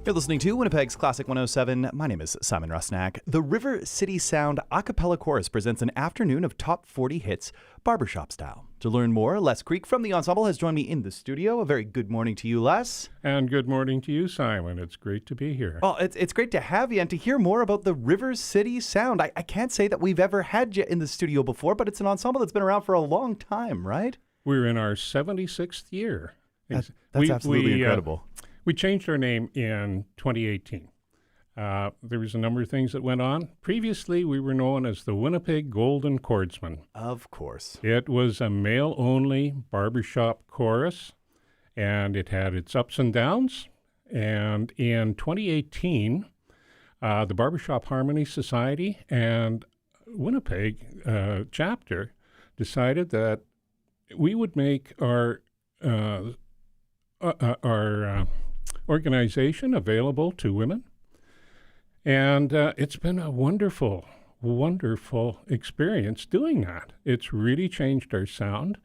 You're listening to Winnipeg's Classic 107. My name is Simon Rusnak. The River City Sound a cappella chorus presents an afternoon of top 40 hits, barbershop style. To learn more, Les Creek from the ensemble has joined me in the studio. A very good morning to you, Les. And good morning to you, Simon. It's great to be here. Well, it's great to have you and to hear more about the River City Sound. I can't say that we've ever had you in the studio before, but it's an ensemble that's been around for a long time, right? We're in our 76th year. That's absolutely incredible. We changed our name in 2018. There was a number of things that went on. Previously, we were known as the Winnipeg Golden Chordsmen. Of course. It was a male-only barbershop chorus, and it had its ups and downs. And in 2018, the Barbershop Harmony Society and Winnipeg chapter decided that we would make our organization available to women. And it's been a wonderful, wonderful experience doing that. It's really changed our sound.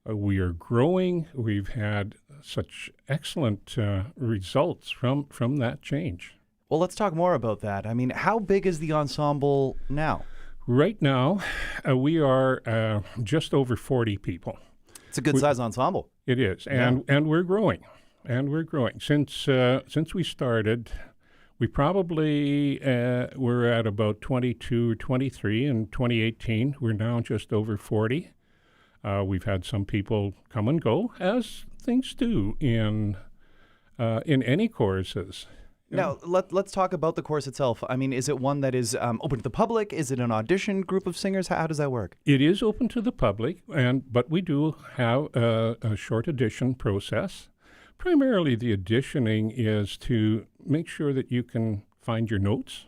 We are growing. We've had such excellent results from that change. Well, let's talk more about that. I mean, how big is the ensemble now? Right now, we are just over 40 people. It's a good-sized ensemble. It is, and we're growing. And we're growing. Since we started, we probably were at about 22 or 23 in 2018. We're now just over 40. We've had some people come and go, as things do in any choruses. Now, let's talk about the chorus itself. I mean, is it one that is open to the public? Is it an audition group of singers? How does that work? It is open to the public, but we do have a short audition process. Primarily, the auditioning is to make sure that you can find your notes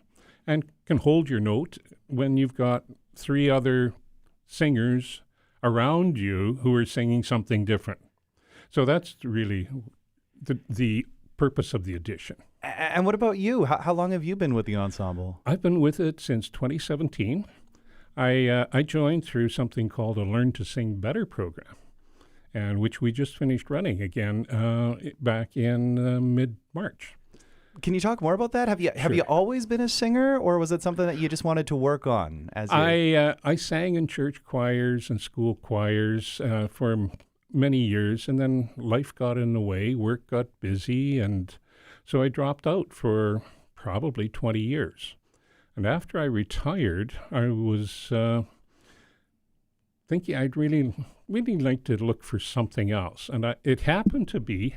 and can hold your note when you've got three other singers around you who are singing something different. So that's really the purpose of the audition. And what about you? How long have you been with the ensemble? I've been with it since 2017. I joined through something called a Learn to Sing Better program, and which we just finished running again back in mid-March. Can you talk more about that? Have you always been a singer, or was it something that you just wanted to work on? I sang in church choirs and school choirs for many years, and then life got in the way, work got busy, and so I dropped out for probably 20 years. And after I retired, I was thinking I'd really like to look for something else. And it happened to be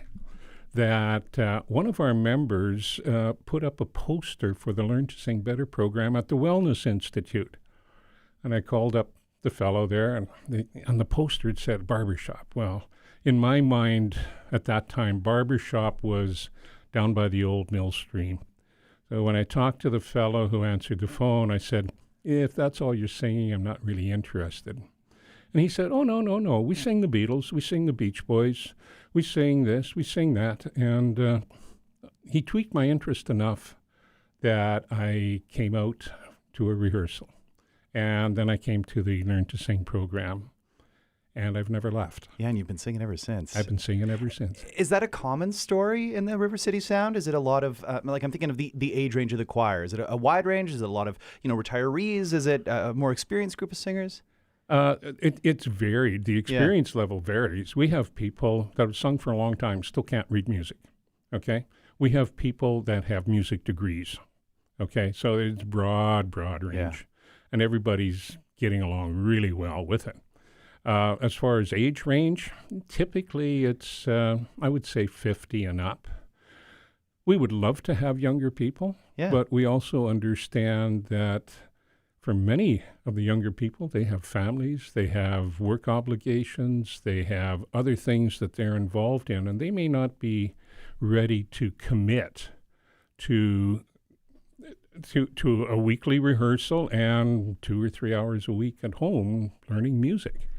that one of our members put up a poster for the Learn to Sing Better program at the Wellness Institute. And I called up the fellow there, and on the poster it said barbershop. Well, in my mind at that time, barbershop was down by the old mill stream. So when I talked to the fellow who answered the phone, I said, if that's all you're singing, I'm not really interested. And he said, oh, no. We sing the Beatles. We sing the Beach Boys. We sing this. We sing that. And he tweaked my interest enough that I came out to a rehearsal. And then I came to the Learn to Sing program. And I've never left. Yeah, and you've been singing ever since. I've been singing ever since. Is that a common story in the River City Sound? Is it a lot of, I'm thinking of the age range of the choir. Is it a wide range? Is it a lot of, retirees? Is it a more experienced group of singers? It's varied. The experience level varies. We have people that have sung for a long time, still can't read music, okay? We have people that have music degrees, okay? So it's broad range. Yeah. And everybody's getting along really well with it. As far as age range, typically it's, I would say 50 and up. We would love to have younger people, but we also understand that for many of the younger people, they have families, they have work obligations, they have other things that they're involved in, and they may not be ready to commit to a weekly rehearsal and 2 or 3 hours a week at home learning music.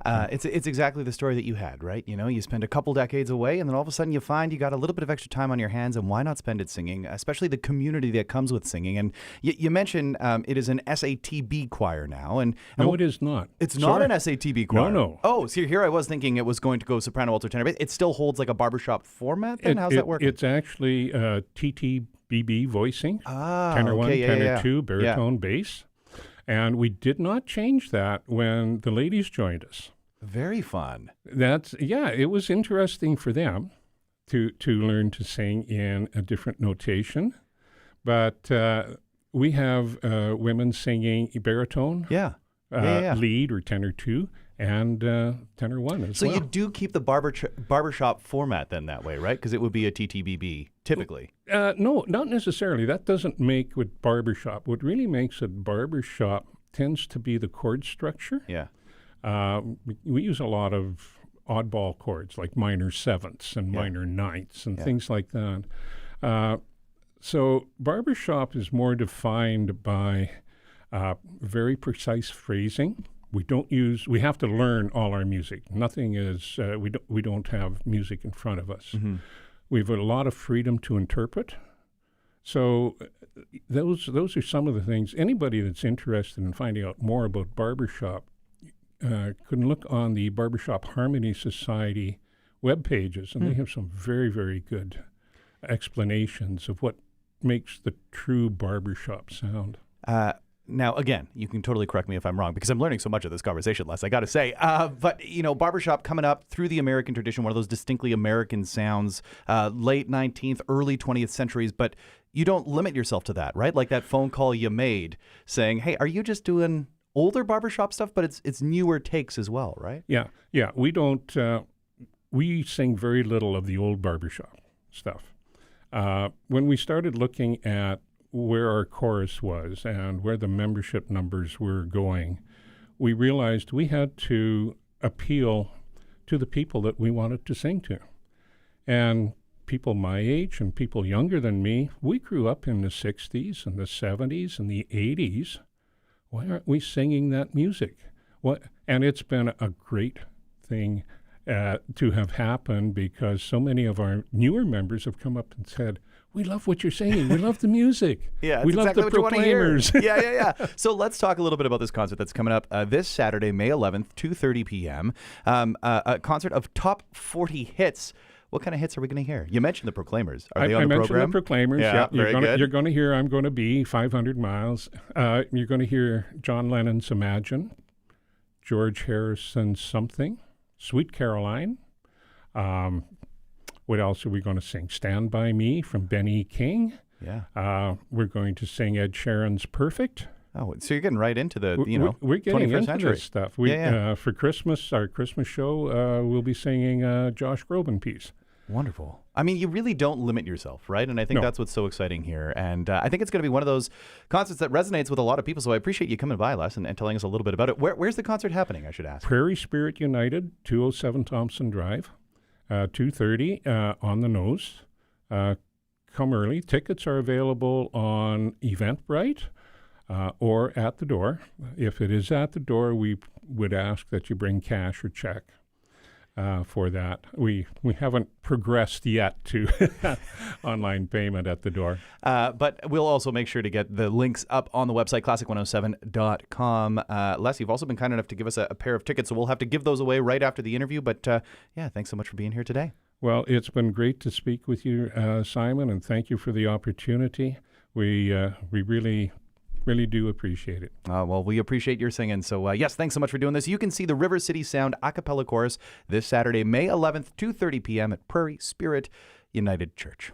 It's exactly the story that you had, right? You know, you spend a couple decades away, and then all of a sudden you find you got a little bit of extra time on your hands, and why not spend it singing, especially the community that comes with singing. And you mentioned it is an SATB choir now. And no, it is not. It's not an SATB choir? No. Oh, so here I was thinking it was going to go soprano, alto, tenor, bass. It still holds like a barbershop format then? How's that work? It's actually TTBB voicing, Ah, tenor okay, 1, tenor 2, baritone, bass. And we did not change that when the ladies joined us. Very fun. It was interesting for them to learn to sing in a different notation. But we have women singing baritone, lead or tenor 2, and tenor 1 as well. So you do keep the barbershop format then that way, right? Because it would be a TTBB typically. No, not necessarily. That doesn't make it barbershop. What really makes it barbershop tends to be the chord structure. Yeah. We use a lot of oddball chords like minor sevenths and minor ninths and things like that. So barbershop is more defined by very precise phrasing. We have to learn all our music. Nothing is, we don't have music in front of us. Mm-hmm. We have a lot of freedom to interpret. So those are some of the things. Anybody that's interested in finding out more about barbershop can look on the Barbershop Harmony Society web pages, and they have some very, very good explanations of what makes the true barbershop sound. Now, again, you can totally correct me if I'm wrong, because I'm learning so much of this conversation, Les, I got to say. But, you know, barbershop coming up through the American tradition, one of those distinctly American sounds, late 19th, early 20th centuries. But you don't limit yourself to that, right? Like that phone call you made saying, hey, are you just doing older barbershop stuff? But it's newer takes as well, right? Yeah. We don't, we sing very little of the old barbershop stuff. When we started looking at where our chorus was and where the membership numbers were going, we realized we had to appeal to the people that we wanted to sing to. And people my age and people younger than me, we grew up in the 60s and the 70s and the 80s. Why aren't we singing that music? And it's been a great thing to have happened, because so many of our newer members have come up and said, we love what you're singing. We love the music. Yeah, we love exactly the what Proclaimers. You want to hear. Yeah. So let's talk a little bit about this concert that's coming up this Saturday, May 11th, 2:30 p.m. A concert of top 40 hits. What kind of hits are we going to hear? You mentioned the Proclaimers. Are they on the program? I mentioned the Proclaimers. Yeah, very good. You're going to hear I'm Going to Be, 500 Miles. You're going to hear John Lennon's Imagine, George Harrison's Something, Sweet Caroline. What else are we going to sing? Stand By Me from Benny King. Yeah. We're going to sing Ed Sheeran's Perfect. Oh, so you're getting right into the, we're getting 21st into century. This stuff. For Christmas, our Christmas show, we'll be singing a Josh Groban piece. Wonderful. I mean, you really don't limit yourself, right? And I think that's what's so exciting here. And I think it's going to be one of those concerts that resonates with a lot of people. So I appreciate you coming by, Les, and telling us a little bit about it. Where's the concert happening, I should ask? Prairie Spirit United, 207 Thompson Drive, 2:30 on the nose. Come early. Tickets are available on Eventbrite or at the door. If it is at the door, we would ask that you bring cash or check. For that. We haven't progressed yet to online payment at the door. But we'll also make sure to get the links up on the website, classic107.com. Les, you've also been kind enough to give us a pair of tickets, so we'll have to give those away right after the interview. But thanks so much for being here today. Well, it's been great to speak with you, Simon, and thank you for the opportunity. We really do appreciate it. Well, we appreciate your singing. So, yes, thanks so much for doing this. You can see the River City Sound a cappella chorus this Saturday, May 11th, 2:30 p.m. at Prairie Spirit United Church.